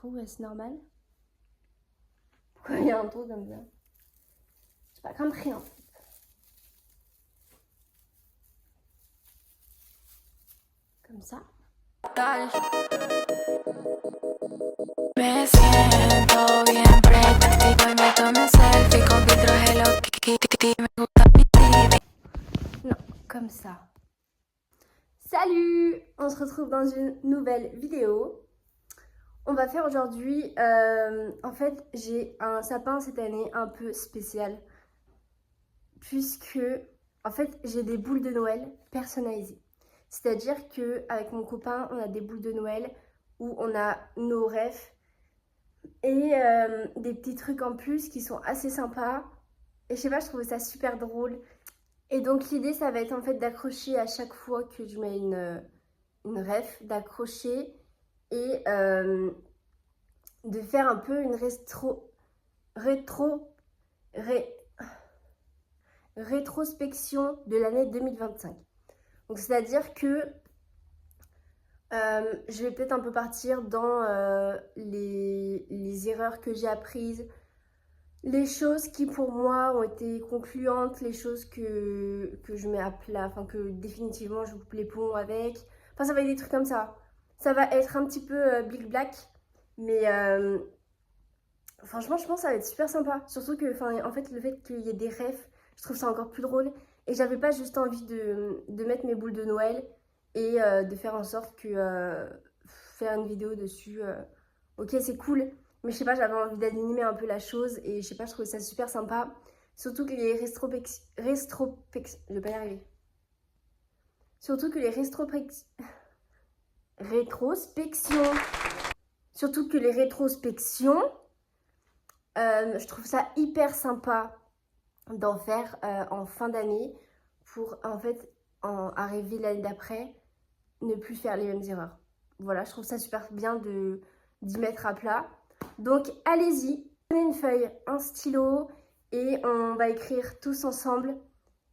trou, est-ce normal? Pourquoi il y a un trou comme ça? J'ai pas compris en fait. Comme ça. Me siento bien práctico y me tomé selfie con filtros Hello Kitty. Me gusta mi TV. Non, comme ça. Salut! On se retrouve dans une nouvelle vidéo. On va faire aujourd'hui, en fait, j'ai un sapin cette année un peu spécial. Puisque, en fait, j'ai des boules de Noël personnalisées. C'est-à-dire qu'avec mon copain, on a des boules de Noël où on a nos rêves et des petits trucs en plus qui sont assez sympas. Et je sais pas, je trouvais ça super drôle. Et donc l'idée, ça va être en fait d'accrocher à chaque fois que je mets une ref, d'accrocher et de faire un peu une rétrospection de l'année 2025. Donc c'est-à-dire que je vais peut-être un peu partir dans les erreurs que j'ai apprises, les choses qui pour moi ont été concluantes, les choses que je mets à plat, enfin que définitivement je coupe les ponts avec. Enfin ça va être des trucs comme ça. Ça va être un petit peu Big Black, mais franchement je pense que ça va être super sympa. Surtout que en fait le fait qu'il y ait des refs, je trouve ça encore plus drôle. Et j'avais pas juste envie de mettre mes boules de Noël et de faire en sorte que faire une vidéo dessus. Ok c'est cool. Mais je sais pas, j'avais envie d'animer un peu la chose et je sais pas, je trouvais ça super sympa. Surtout que les je vais pas y arriver. Surtout que les rétrospections. Surtout que les rétrospections, je trouve ça hyper sympa d'en faire en fin d'année pour en fait arriver l'année d'après, ne plus faire les mêmes erreurs. Voilà, je trouve ça super bien d'y mettre à plat. Donc allez-y, prenez une feuille, un stylo et on va écrire tous ensemble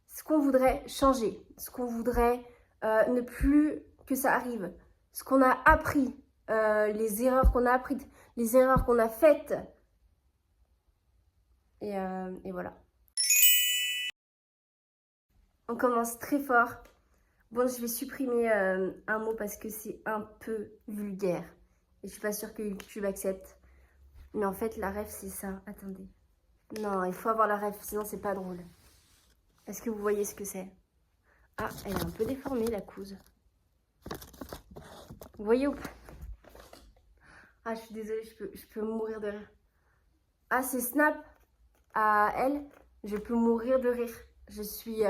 ce qu'on voudrait changer, ce qu'on voudrait ne plus que ça arrive, ce qu'on a appris, les erreurs qu'on a apprises, les erreurs qu'on a faites. Et voilà. On commence très fort. Bon, je vais supprimer un mot parce que c'est un peu vulgaire. Et je suis pas sûre que YouTube accepte. Mais en fait, la ref, c'est ça. Attendez. Non, il faut avoir la ref, sinon c'est pas drôle. Est-ce que vous voyez ce que c'est? Ah, elle est un peu déformée, la couse. Vous voyez ou pas? Ah, je suis désolée, je peux mourir de rire. Ah, c'est Snap à elle. Je peux mourir de rire. Je suis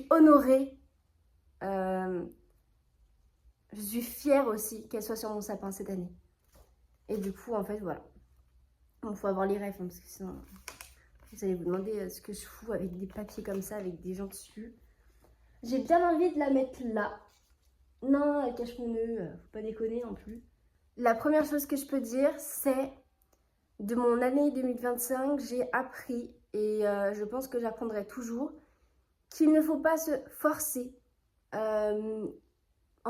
honorée. Je suis fière aussi qu'elle soit sur mon sapin cette année. Et du coup, en fait, voilà. Il faut avoir les refs, hein, parce que sinon, vous allez vous demander ce que je fous avec des papiers comme ça, avec des gens dessus. J'ai bien envie de la mettre là. Non, elle cache mon nœud, faut pas déconner non plus. La première chose que je peux dire, c'est de mon année 2025, j'ai appris, et je pense que j'apprendrai toujours, qu'il ne faut pas se forcer, en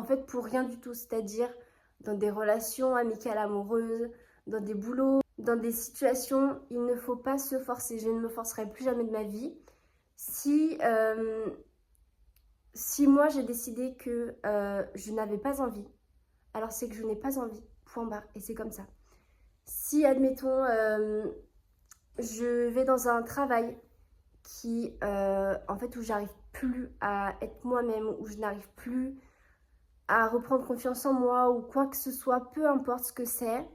fait, pour rien du tout. C'est-à-dire dans des relations amicales, amoureuses, dans des boulots, dans des situations, il ne faut pas se forcer. Je ne me forcerai plus jamais de ma vie. Si moi j'ai décidé que je n'avais pas envie, alors c'est que je n'ai pas envie, point barre, et c'est comme ça. Si, admettons, je vais dans un travail qui, en fait, où j'arrive plus à être moi-même, où je n'arrive plus à reprendre confiance en moi ou quoi que ce soit, peu importe ce que c'est,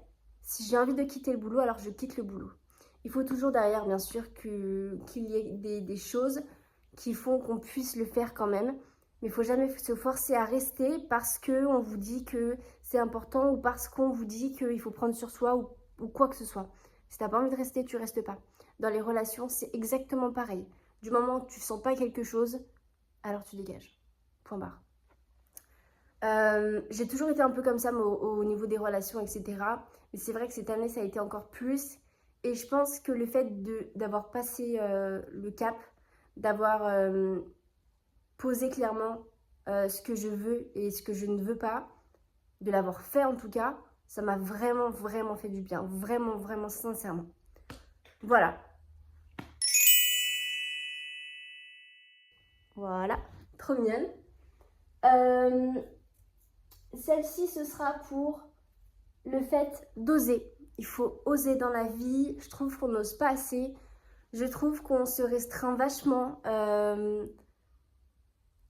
si j'ai envie de quitter le boulot, alors je quitte le boulot. Il faut toujours derrière, bien sûr, qu'il y ait des choses qui font qu'on puisse le faire quand même. Mais il ne faut jamais se forcer à rester parce qu'on vous dit que c'est important ou parce qu'on vous dit qu'il faut prendre sur soi ou quoi que ce soit. Si tu n'as pas envie de rester, tu ne restes pas. Dans les relations, c'est exactement pareil. Du moment où tu ne sens pas quelque chose, alors tu dégages. Point barre. J'ai toujours été un peu comme ça au niveau des relations, etc. Mais c'est vrai que cette année, ça a été encore plus. Et je pense que le fait d'avoir passé le cap, d'avoir posé clairement ce que je veux et ce que je ne veux pas, de l'avoir fait en tout cas, Ça m'a vraiment, vraiment fait du bien. Vraiment, vraiment, sincèrement. Voilà. Voilà. Trop mignonne. Celle-ci, ce sera pour le fait d'oser. Il faut oser dans la vie. Je trouve qu'on n'ose pas assez. Je trouve qu'on se restreint vachement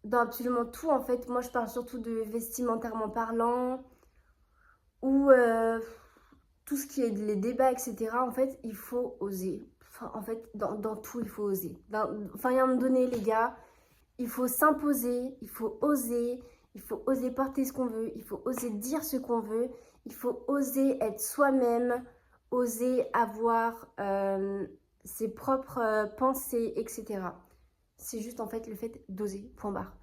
dans absolument tout. En fait, moi, je parle surtout de vestimentairement parlant ou tout ce qui est les débats, etc. En fait, il faut oser. Enfin, en fait, dans tout, il faut oser. Enfin, il y a un moment donné, les gars, il faut s'imposer, il faut oser porter ce qu'on veut, il faut oser dire ce qu'on veut, il faut oser être soi-même, oser avoir ses propres pensées, etc. C'est juste en fait le fait d'oser, point barre.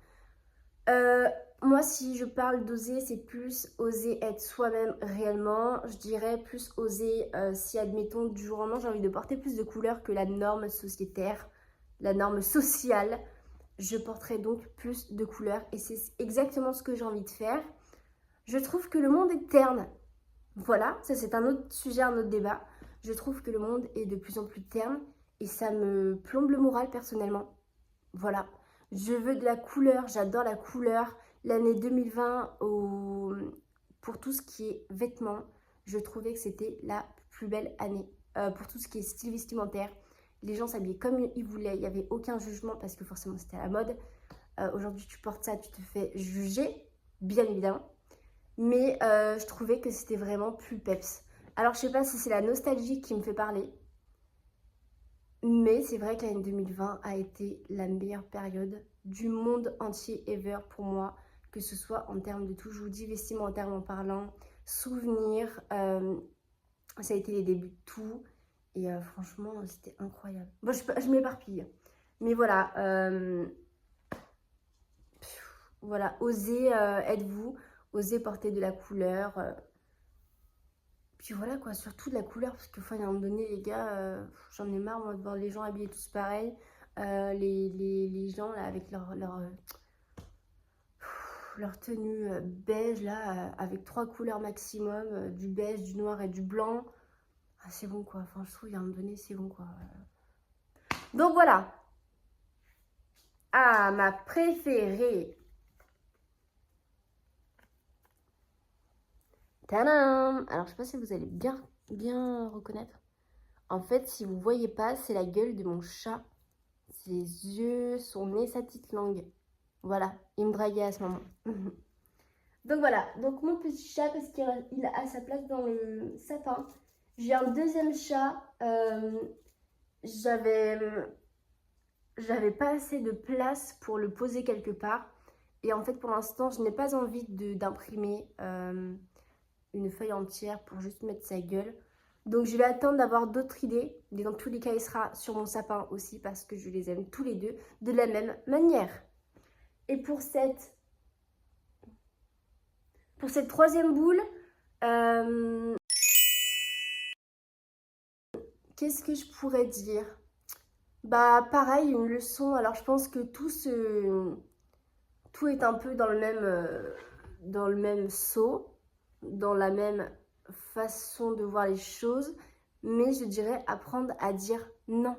Moi, si je parle d'oser, c'est plus oser être soi-même réellement. Je dirais plus oser si, admettons, du jour au lendemain, j'ai envie de porter plus de couleurs que la norme sociétaire, la norme sociale. Je porterai donc plus de couleurs et c'est exactement ce que j'ai envie de faire. Je trouve que le monde est terne. Voilà, ça c'est un autre sujet, un autre débat. Je trouve que le monde est de plus en plus terne et ça me plombe le moral personnellement. Voilà, je veux de la couleur, j'adore la couleur. L'année 2020, pour tout ce qui est vêtements, je trouvais que c'était la plus belle année. Pour tout ce qui est style vestimentaire, les gens s'habillaient comme ils voulaient, il n'y avait aucun jugement parce que forcément c'était à la mode. Aujourd'hui tu portes ça, tu te fais juger, bien évidemment. Mais je trouvais que c'était vraiment plus peps. Alors je sais pas si c'est la nostalgie qui me fait parler. Mais c'est vrai que l'année 2020 a été la meilleure période du monde entier ever pour moi. Que ce soit en termes de tout, je vous dis, vestimentairement parlant, souvenirs. Ça a été les débuts de tout. Et franchement, c'était incroyable. Bon, je m'éparpille. Mais voilà. Voilà, osez être vous. Osez porter de la couleur. Puis voilà quoi, surtout de la couleur. Parce que, enfin, à un moment donné, les gars, j'en ai marre, moi, de voir les gens habillés tous pareil. Les gens, là, avec leur tenue beige, là, avec 3 couleurs maximum. Du beige, du noir et du blanc. Ah, c'est bon quoi, enfin je trouve qu'à un moment donné c'est bon quoi. Donc voilà. Ah, ma préférée. Tadam! Alors je sais pas si vous allez bien reconnaître. En fait, si vous voyez pas, c'est la gueule de mon chat. Ses yeux, son nez, sa petite langue. Voilà, il me draguait à ce moment. Donc voilà, donc mon petit chat parce qu'il a sa place dans le sapin. J'ai un deuxième chat. J'avais pas assez de place pour le poser quelque part. Et en fait, pour l'instant, je n'ai pas envie d'imprimer une feuille entière pour juste mettre sa gueule. Donc, je vais attendre d'avoir d'autres idées. Et dans tous les cas, il sera sur mon sapin aussi parce que je les aime tous les deux de la même manière. Et pour cette troisième boule, qu'est-ce que je pourrais dire? Bah pareil, une leçon. Alors je pense que tout est un peu dans le même seau, dans la même façon de voir les choses, mais je dirais apprendre à dire non.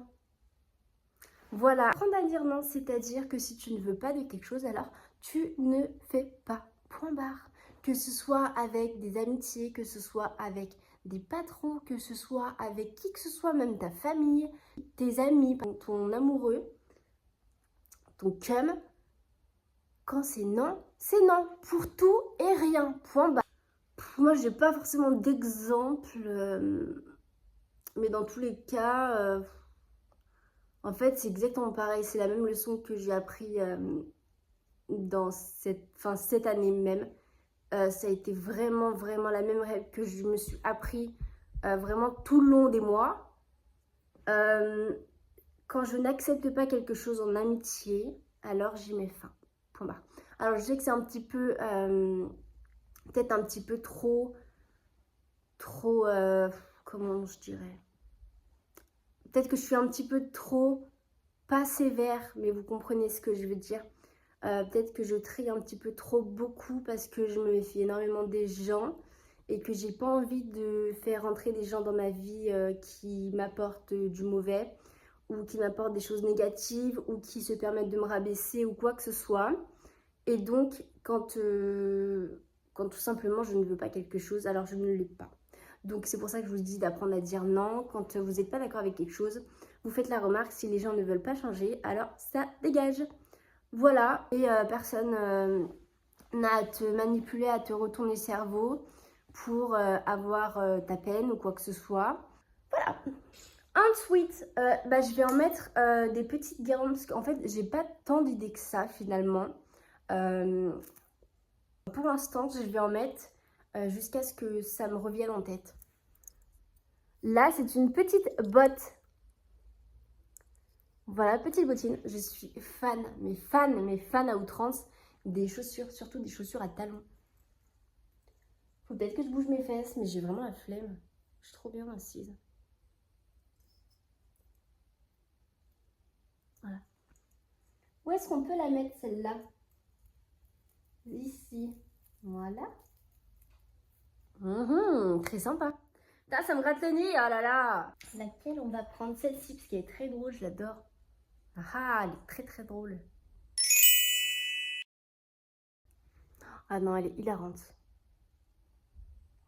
Voilà, apprendre à dire non, c'est-à-dire que si tu ne veux pas de quelque chose, alors tu ne fais pas. Point barre. Que ce soit avec des amitiés, que ce soit avec des patrons, que ce soit avec qui que ce soit, même ta famille, tes amis, ton amoureux, ton cum. Quand c'est non pour tout et rien. Point barre. Moi, j'ai pas forcément d'exemple, mais dans tous les cas, en fait, c'est exactement pareil. C'est la même leçon que j'ai appris dans cette année même. Ça a été vraiment, vraiment la même règle que je me suis appris vraiment tout le long des mois. Quand je n'accepte pas quelque chose en amitié, alors j'y mets fin. Point barre. Alors, je sais que c'est un petit peu, peut-être un petit peu trop, comment je dirais? Peut-être que je suis un petit peu trop, pas sévère, mais vous comprenez ce que je veux dire. Peut-être que je trie un petit peu trop beaucoup parce que je me méfie énormément des gens. et que j'ai pas envie de faire rentrer des gens dans ma vie qui m'apportent du mauvais ou qui m'apportent des choses négatives ou qui se permettent de me rabaisser ou quoi que ce soit. Et donc, quand tout simplement je ne veux pas quelque chose, alors je ne l'ai pas. Donc c'est pour ça que je vous dis d'apprendre à dire non. Quand vous n'êtes pas d'accord avec quelque chose, vous faites la remarque. Si les gens ne veulent pas changer, alors ça dégage. Voilà, et personne n'a à te manipuler, à te retourner le cerveau pour avoir ta peine ou quoi que ce soit. Voilà. Ensuite, je vais en mettre des petites guirlandes parce qu'en fait, j'ai pas tant d'idées que ça finalement. Pour l'instant, je vais en mettre jusqu'à ce que ça me revienne en tête. Là, c'est une petite botte. Voilà, petite bottine. Je suis fan, mais fan à outrance des chaussures, surtout des chaussures à talons. Faut peut-être que je bouge mes fesses, mais j'ai vraiment la flemme. Je suis trop bien assise. Voilà. Où est-ce qu'on peut la mettre celle-là? Ici. Voilà. Très sympa. Putain, ça me gratte le nez, oh là là. Laquelle on va prendre? Celle-ci, parce qu'elle est très drôle, je l'adore. Ah, elle est très très drôle. Ah non, elle est hilarante.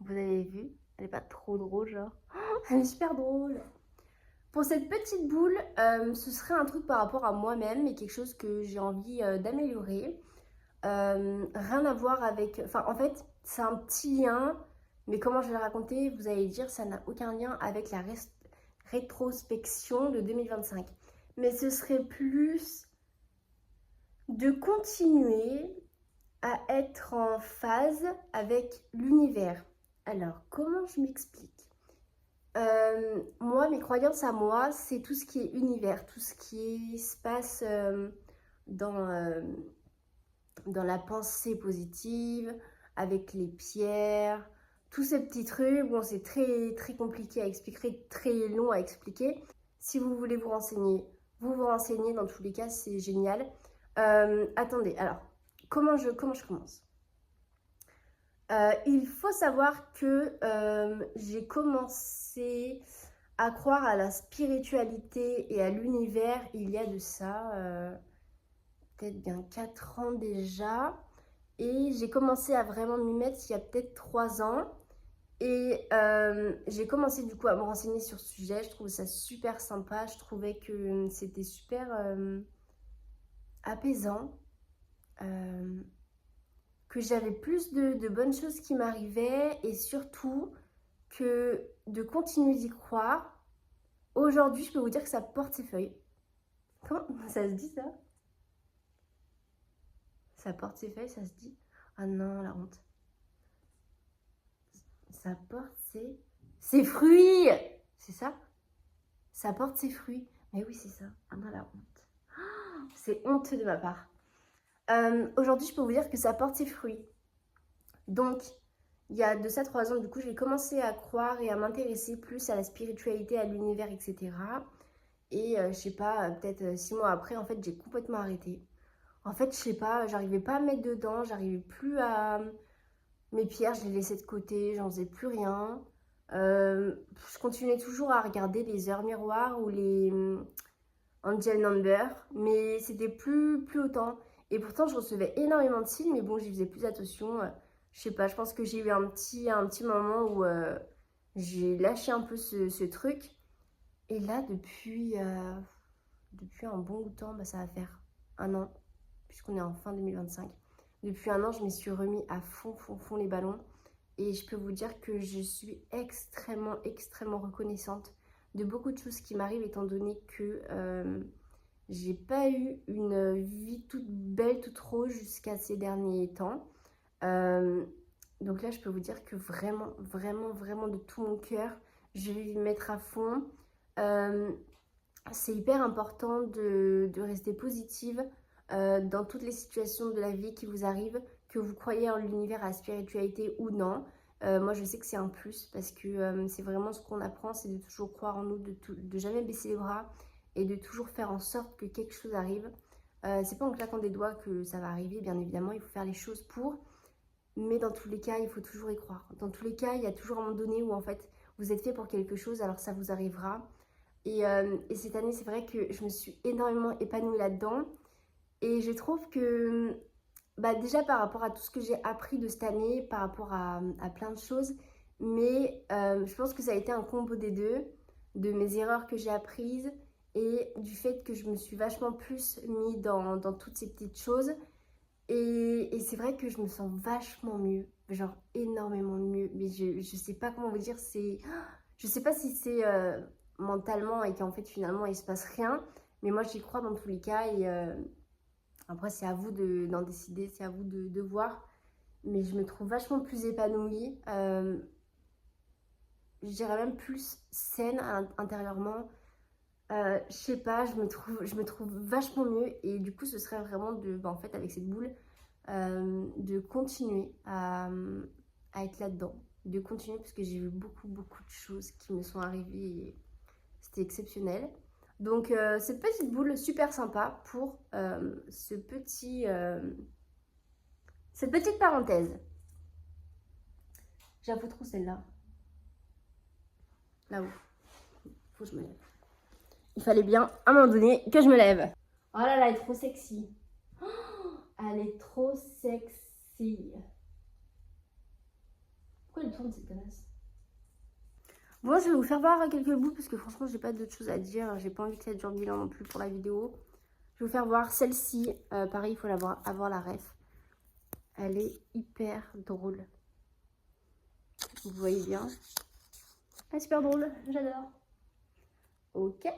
Vous avez vu? Elle est pas trop drôle, genre. Oh, elle est super drôle. Pour cette petite boule, ce serait un truc par rapport à moi-même et quelque chose que j'ai envie d'améliorer. Rien à voir avec... Enfin, en fait, c'est un petit lien, mais comment je vais le raconter, vous allez dire, ça n'a aucun lien avec la rétrospection de 2025. Mais ce serait plus de continuer à être en phase avec l'univers. Alors, comment je m'explique? Moi, mes croyances à moi, c'est tout ce qui est univers, tout ce qui se passe dans la pensée positive, avec les pierres, tous ces petits trucs. Bon, c'est très, très compliqué à expliquer, très long à expliquer. Si vous voulez vous renseigner, vous vous renseignez. Dans tous les cas, c'est génial. Attendez, alors, comment je commence? Il faut savoir que j'ai commencé à croire à la spiritualité et à l'univers il y a de ça peut-être bien 4 ans déjà. Et j'ai commencé à vraiment m'y mettre il y a peut-être 3 ans. Et j'ai commencé du coup à me renseigner sur ce sujet. Je trouvais ça super sympa. Je trouvais que c'était super apaisant. Que j'avais plus de bonnes choses qui m'arrivaient et surtout que de continuer d'y croire. Aujourd'hui, je peux vous dire que ça porte ses feuilles. Comment ça se dit ça? Ça porte ses feuilles, ça se dit? Ah non, la honte. Ça porte ses fruits! C'est ça? Ça porte ses fruits. Mais oui, c'est ça. Ah non, la honte. Oh, c'est honteux de ma part. Aujourd'hui, je peux vous dire que ça porte ses fruits. Donc, il y a de ça 3 ans, du coup, j'ai commencé à croire et à m'intéresser plus à la spiritualité, à l'univers, etc. Et je sais pas, peut-être 6 mois après, en fait, j'ai complètement arrêté. En fait, je sais pas, j'arrivais pas à me mettre dedans, j'arrivais plus à... Mes pierres, je les laissais de côté, j'en faisais plus rien. Je continuais toujours à regarder les heures miroirs ou les angel number, mais c'était plus autant. Et pourtant, je recevais énormément de signes, mais bon, j'y faisais plus attention. Je sais pas, je pense que j'ai eu un petit moment où j'ai lâché un peu ce truc. Et là, depuis un bon bout de temps, ça va faire 1 an, puisqu'on est en fin 2025. Depuis 1 an, je m'y suis remis à fond les ballons. Et je peux vous dire que je suis extrêmement, extrêmement reconnaissante de beaucoup de choses qui m'arrivent, étant donné que j'ai pas eu une vie toute belle, toute rose jusqu'à ces derniers temps. Donc là, je peux vous dire que vraiment, vraiment, vraiment de tout mon cœur, je vais y mettre à fond. C'est hyper important de rester positive dans toutes les situations de la vie qui vous arrivent, que vous croyez en l'univers, à la spiritualité ou non. Moi, je sais que c'est un plus parce que c'est vraiment ce qu'on apprend, c'est de toujours croire en nous, de jamais baisser les bras et de toujours faire en sorte que quelque chose arrive. C'est pas en claquant des doigts que ça va arriver, bien évidemment, il faut faire les choses pour. mais dans tous les cas, il faut toujours y croire. Dans tous les cas, il y a toujours un moment donné où en fait, vous êtes fait pour quelque chose, alors ça vous arrivera. Et cette année, c'est vrai que je me suis énormément épanouie là-dedans. Et je trouve que, bah déjà par rapport à tout ce que j'ai appris de cette année, par rapport à plein de choses, mais je pense que ça a été un combo des deux, de mes erreurs que j'ai apprises et du fait que je me suis vachement plus mis dans toutes ces petites choses. Et c'est vrai que je me sens vachement mieux, genre énormément mieux, mais je sais pas comment vous dire, je sais pas si c'est mentalement et qu'en fait finalement il se passe rien, mais moi j'y crois dans tous les cas et après c'est à vous d'en décider, c'est à vous de voir, mais je me trouve vachement plus épanouie, je dirais même plus saine intérieurement. Je sais pas, je me trouve vachement mieux et du coup ce serait vraiment en fait avec cette boule de continuer à être là-dedans, de continuer parce que j'ai vu beaucoup de choses qui me sont arrivées et c'était exceptionnel. Donc cette petite boule super sympa pour cette petite parenthèse. J'avoue trop celle-là. Là-haut. Faut que je me lève. Il fallait bien, à un moment donné, que je me lève. Oh là là, elle est trop sexy. Oh, elle est trop sexy. Pourquoi elle tourne cette connasse? Bon, je vais vous faire voir quelques bouts parce que franchement, j'ai pas d'autre chose à dire. J'ai pas envie que ça dure bilan non plus pour la vidéo. Je vais vous faire voir celle-ci. Pareil, il faut avoir la ref. Elle est hyper drôle. Vous voyez bien. Elle est super drôle, j'adore. Ok.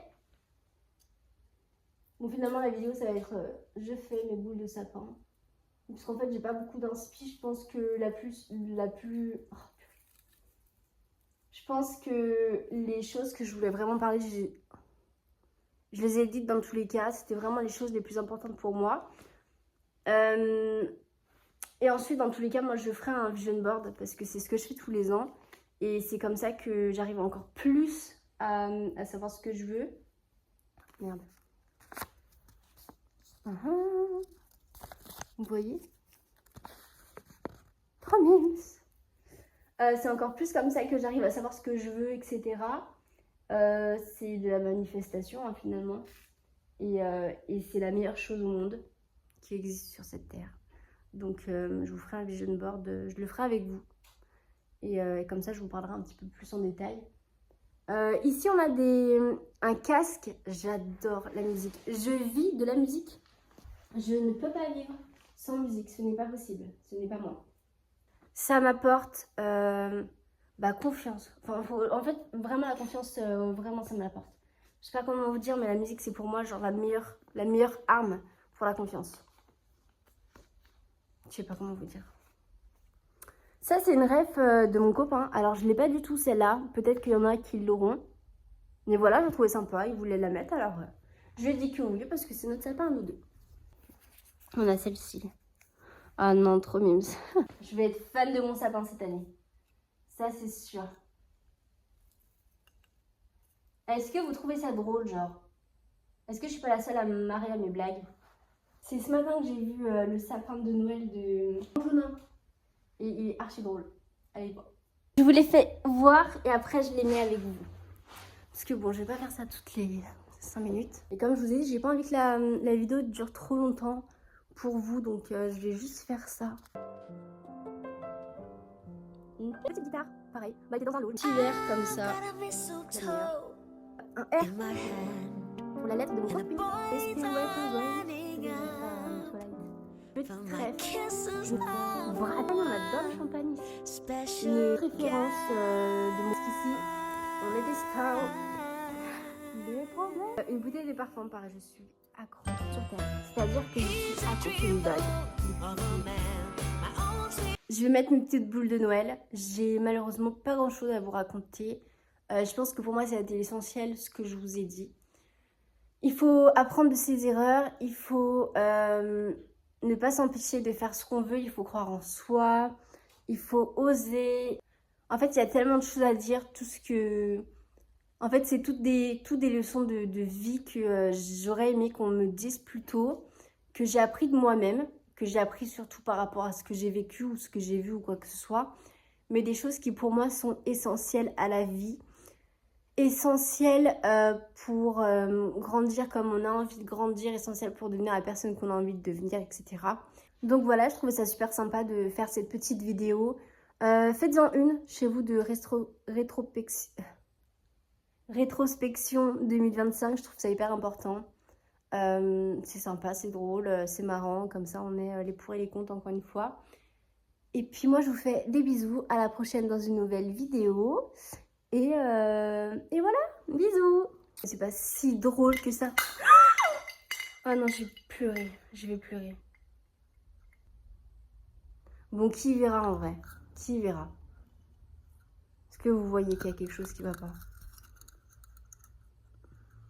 Bon, finalement, la vidéo, ça va être je fais mes boules de sapin. Parce qu'en fait, j'ai pas beaucoup d'inspi. Je pense que oh, je pense que les choses que je voulais vraiment parler, je les ai dites dans tous les cas. C'était vraiment les choses les plus importantes pour moi. Et ensuite, dans tous les cas, moi, je ferai un vision board parce que c'est ce que je fais tous les ans. Et c'est comme ça que j'arrive encore plus à savoir ce que je veux. Merde. Vous voyez? Trop mignon. C'est encore plus comme ça que j'arrive à savoir ce que je veux, etc. C'est de la manifestation, hein, finalement. Et c'est la meilleure chose au monde qui existe sur cette terre. Donc, je vous ferai un vision board, je le ferai avec vous. Et comme ça, je vous parlerai un petit peu plus en détail. Ici, on a un casque. J'adore la musique. Je vis de la musique. Je ne peux pas vivre sans musique. Ce n'est pas possible. Ce n'est pas moi. Ça m'apporte confiance. Enfin, en fait, vraiment la confiance, vraiment ça me l'apporte. Je sais pas comment vous dire, mais la musique, c'est pour moi genre la meilleure arme pour la confiance. Je sais pas comment vous dire. Ça, c'est une ref de mon copain. Alors, je l'ai pas du tout celle-là. Peut-être qu'il y en a qui l'auront. Mais voilà, je trouvais sympa. Il voulait la mettre. Alors, je lui ai dit que oui, parce que c'est notre sapin à nous deux. On a celle-ci. Ah non, trop mimes. Je vais être fan de mon sapin cette année. Ça, c'est sûr. Est-ce que vous trouvez ça drôle, genre? Est-ce que je suis pas la seule à me marrer à mes blagues? C'est ce matin que j'ai vu le sapin de Noël de Antonin. Et il est archi drôle. Allez, bon. Je vous l'ai fait voir et après je les mets avec vous. Parce que bon, je vais pas faire ça toutes les 5 minutes. Et comme je vous ai dit, j'ai pas envie que la vidéo dure trop longtemps pour vous. Donc je vais juste faire ça. Une petite guitare, pareil. Bah, il est dans un lot. Un petit verre comme ça. Un R pour la lettre de mon copine. Petite trèfle. Vraiment, on adore le champagne. Une référence de mon ici. On est des stars. Des problèmes. Une bouteille de parfum, pareil, je suis accro sur terre. C'est-à-dire que je suis accro sur une bague. Je vais mettre mes petites boules de Noël. J'ai malheureusement pas grand-chose à vous raconter. Je pense que pour moi, ça a été l'essentiel, ce que je vous ai dit. Il faut apprendre de ses erreurs. Il faut ne pas s'empêcher de faire ce qu'on veut. Il faut croire en soi. Il faut oser. En fait, il y a tellement de choses à dire. En fait, c'est toutes des leçons de vie que j'aurais aimé qu'on me dise plus tôt, que j'ai appris de moi-même, que j'ai appris surtout par rapport à ce que j'ai vécu ou ce que j'ai vu ou quoi que ce soit, mais des choses qui pour moi sont essentielles à la vie, essentielles pour grandir comme on a envie de grandir, essentielles pour devenir la personne qu'on a envie de devenir, etc. Donc voilà, je trouvais ça super sympa de faire cette petite vidéo. Faites-en une chez vous de rétrospection 2025, je trouve ça hyper important. C'est sympa, c'est drôle, c'est marrant, comme ça on met les pour et les contre encore une fois. Et puis moi je vous fais des bisous, à la prochaine dans une nouvelle vidéo. Et voilà, bisous. C'est pas si drôle que ça. Ah non, je vais pleurer, je vais pleurer. Bon, qui verra en vrai? Qui verra? Est-ce que vous voyez qu'il y a quelque chose qui va pas?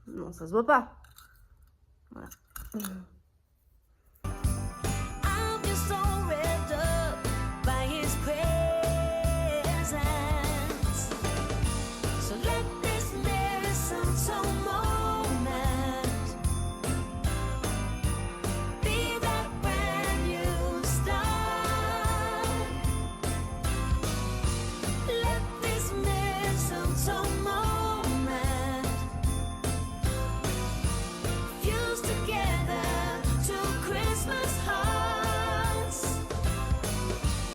Non, ça se voit pas. Voilà. I'm just so wrapped up by his presence. So let